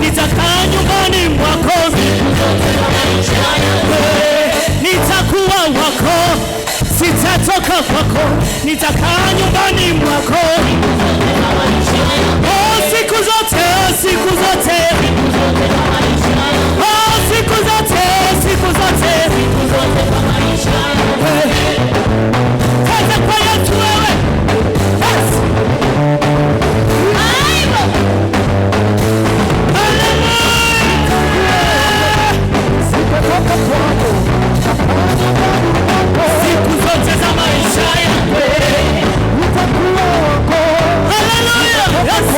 nitakaa nyumbani mwako siku zote za maisha yangu. Nitakuwa wako, sitatoka kwako, nitakaa nyumbani mwako siku zote siku zote siku zote siku zote siku zote za maisha yangu. Kaza kwa Yesu wewe. Yes. Siku zote za maisha yangu nitakuwa wako. Haleluya. Yes.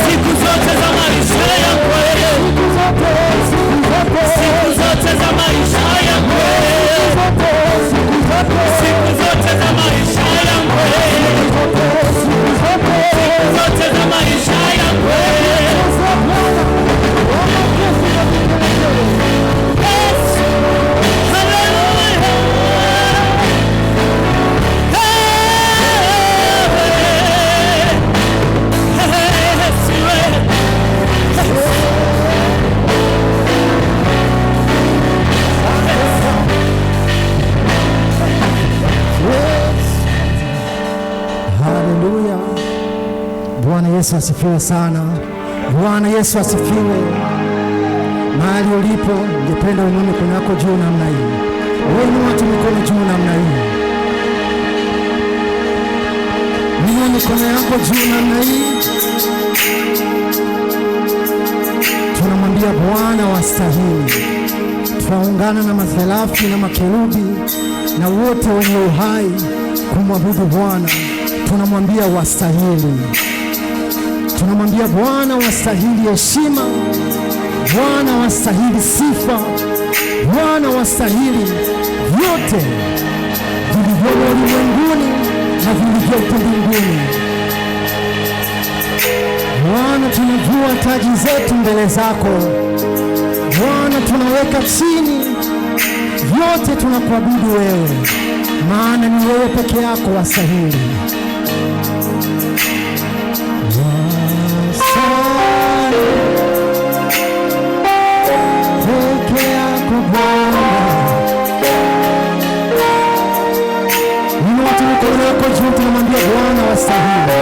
Siku zote za maisha yangu siku zote za maisha yangu siku zote za maisha yangu siku zote za maisha yangu. Haleluya. Bwana Yesu asifiwe sana. Bwana Yesu asifiwe. Mahali ulipo, ningependa uinue mikono yako juu namna hii. Inua tu mikono juu namna hii. Inua mikono yako juu namna hii. Tunamwambia Bwana wastahili. Tunaungana na maserafi na makerubi na wote wenye uhai kumwabudu Bwana. Tunamwambia wastahili. Tunamwambia Bwana wastahili heshima, Bwana wastahili sifa, Bwana wastahili vyote vilivyomo ulimwenguni na vilivyopo mbinguni. Bwana, tunavua taji zetu mbele zako. Bwana, tunaweka chini vyote, tunakuabudu wewe, maana ni wewe peke yako wastahili. Peke yako Bwana. Inua mikono yako juu, tunamwambia Bwana wastahili.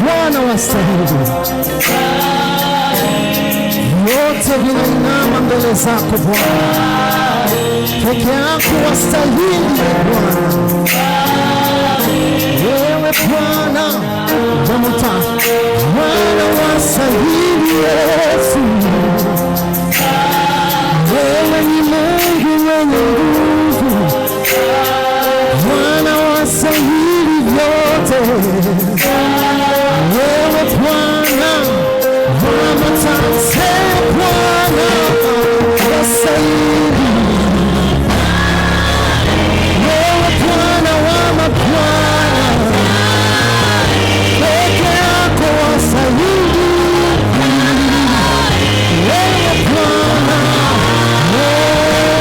Bwana wastahili. Yote vinainama mbele zako Bwana, peke yako wastahili Bwana. Wewe Bwana wamuta, Bwana wastahili Yesu. Wewe ni Mungu mwenye nguvu, Bwana wastahili vyote. Wewe Bwana wamuta, Bwana wastahili. Wewe Bwana wa mabwana, peke yako wastahili. Wewe Bwana, wewe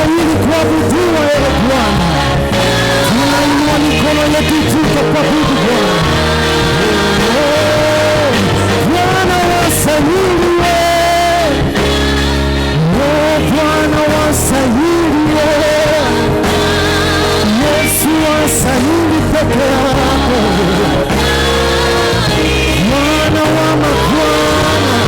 wastahili kuabudiwa ewe Bwana. Tunainua mikono yetu juu kuabudu Bwana. Bwana wastahili wewe. Bwana wastahili wewe. Yesu wastahili peke yako. Bwana wa mabwana.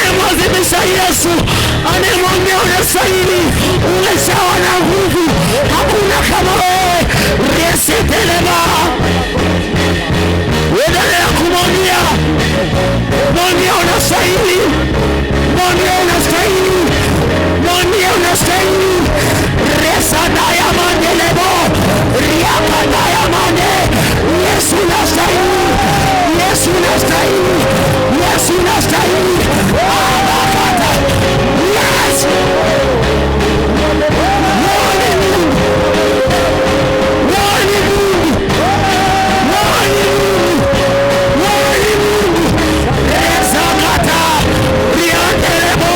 Yesu anemwambia unastahili, umejawa na nguvu, hakuna kama wewe. Resetelema, endelea kumwambia, mwambia unastahili, mwambia unastahili, mwambia unastahili. Resadaya mandelebo, riakadaya mande. Yesu unastahili, Yesu unastahili, Yesu unastahili. Yes! Rezakata, riandelebo,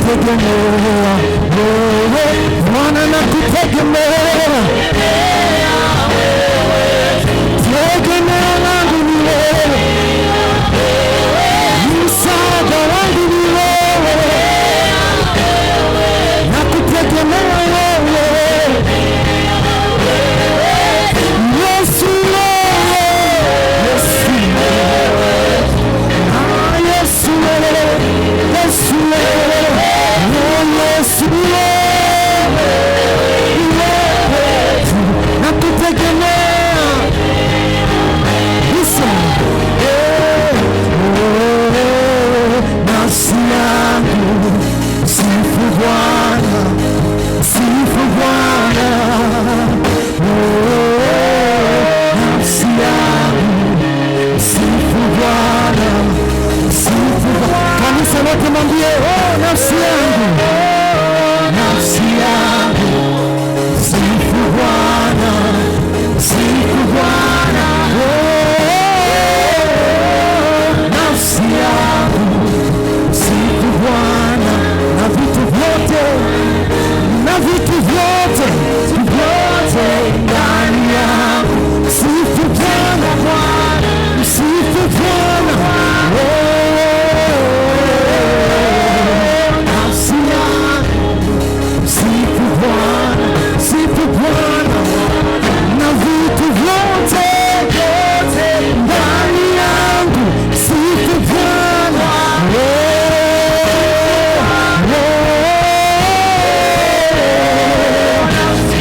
nakutegemea wewe Bwana, nakutegemea tegemeo langu ni wewe, msaada wangu ni wewe, nakutegemea wewe Yesu, Yesu, Yesu, kanisa lote mwambie, oh nafsi yangu, nafsi yangu sifu Bwana, sifu Bwana, nafsi yangu sifu Bwana, na vitu vyote, na vitu vyote, vyote ndani yangu sifu Bwana, sifu Bwana, sifu Bwana, na vitu vyote, vyote ndani yangu sifu Bwana,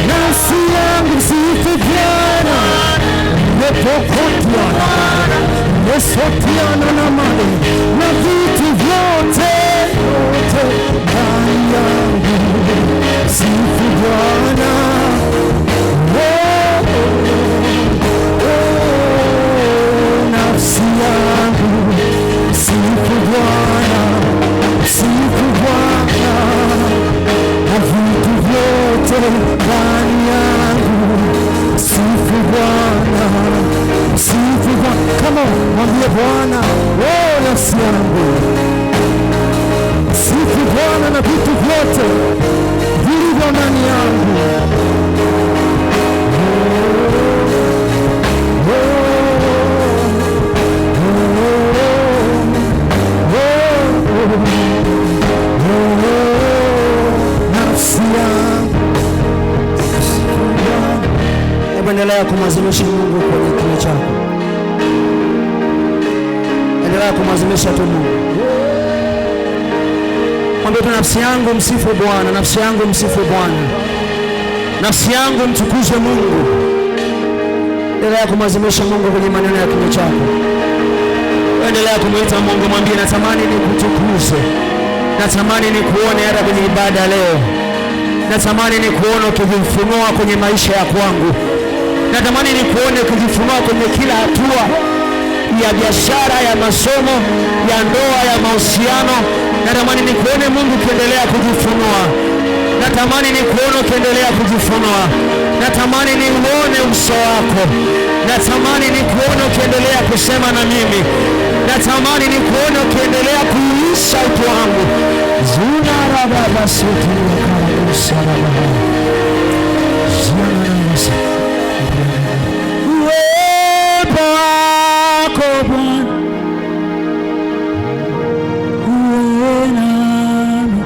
nafsi yangu sifu Bwana, nepokotiana nesotiana na mali, na vitu vyote, vyote ndani yangu sifu Bwana, nafsi yangu sifu Bwana, sifu Bwana, na vitu vyote ndani yangu sifu Bwana, sifu Bwana. Kama mwambie Bwana, nafsi yangu sifu Bwana, na vitu vyote vilivyo ndani yangu nafsi yangu. Endelea kumwazimisha Mungu kwenye kinywa chako, endelea kumwazimisha tu Mungu. Mwambie tu, nafsi yangu msifu Bwana, nafsi yangu msifu Bwana, nafsi yangu mtukuze Mungu. Endelea kumwazimisha Mungu kwenye maneno ya kinywa chako. Endelea kumuita Mungu, mwambie natamani nikutukuze, natamani nikuone hata kwenye ibada leo, natamani nikuone ukijifunua kwenye maisha ya kwangu, natamani nikuone ukijifunua kwenye kila hatua ya biashara, ya masomo, ya ndoa, ya mahusiano. Natamani nikuone Mungu ukiendelea kujifunua, natamani nikuone ukiendelea kujifunua, natamani niuone uso wako, natamani nikuone ukiendelea kusema na mimi, natamani nikuone ukiendelea kuisha utu wangu. Uwepo wako Bwana uwe nami,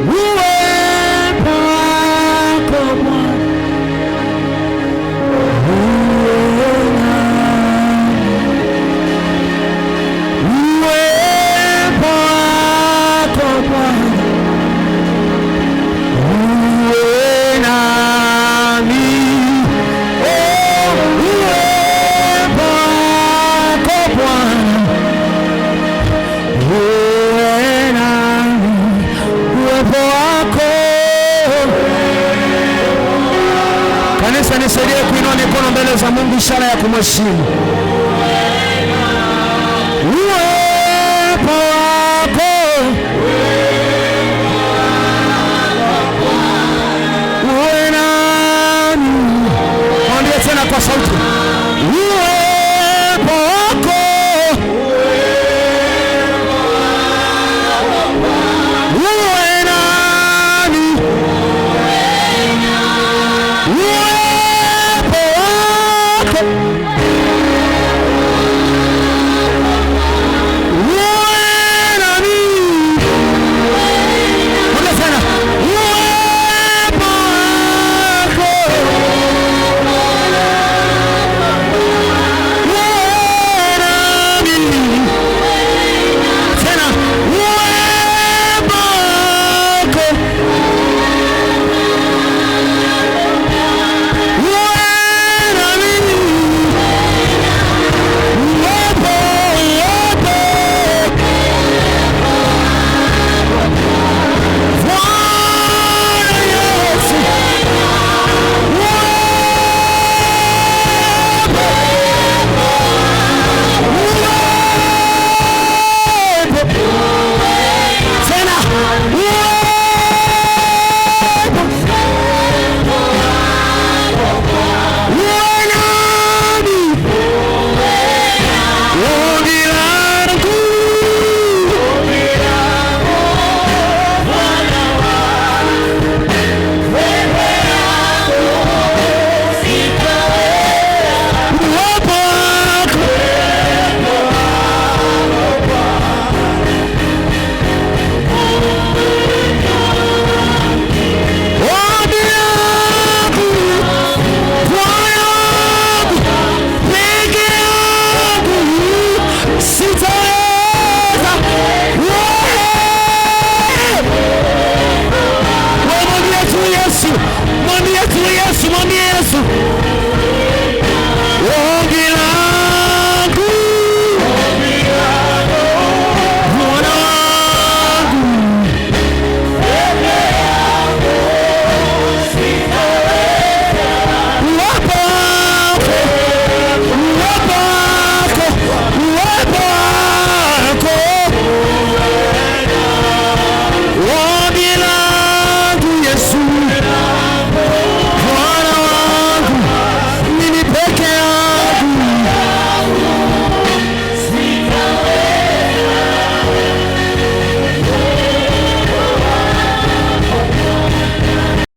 uwepo wako Bwana uwe nami, uwepo wako Bwana uwe nami, uwepo wako Bwana uwe nami, uwepo wako. Kanisa, nisaidie kuinua mikono mbele za Mungu, ishara ya kumheshimu. Uwepo wako uwe nami, mwambie tena kwa sauti, uwepo wako Yesu, mwambie Yesu.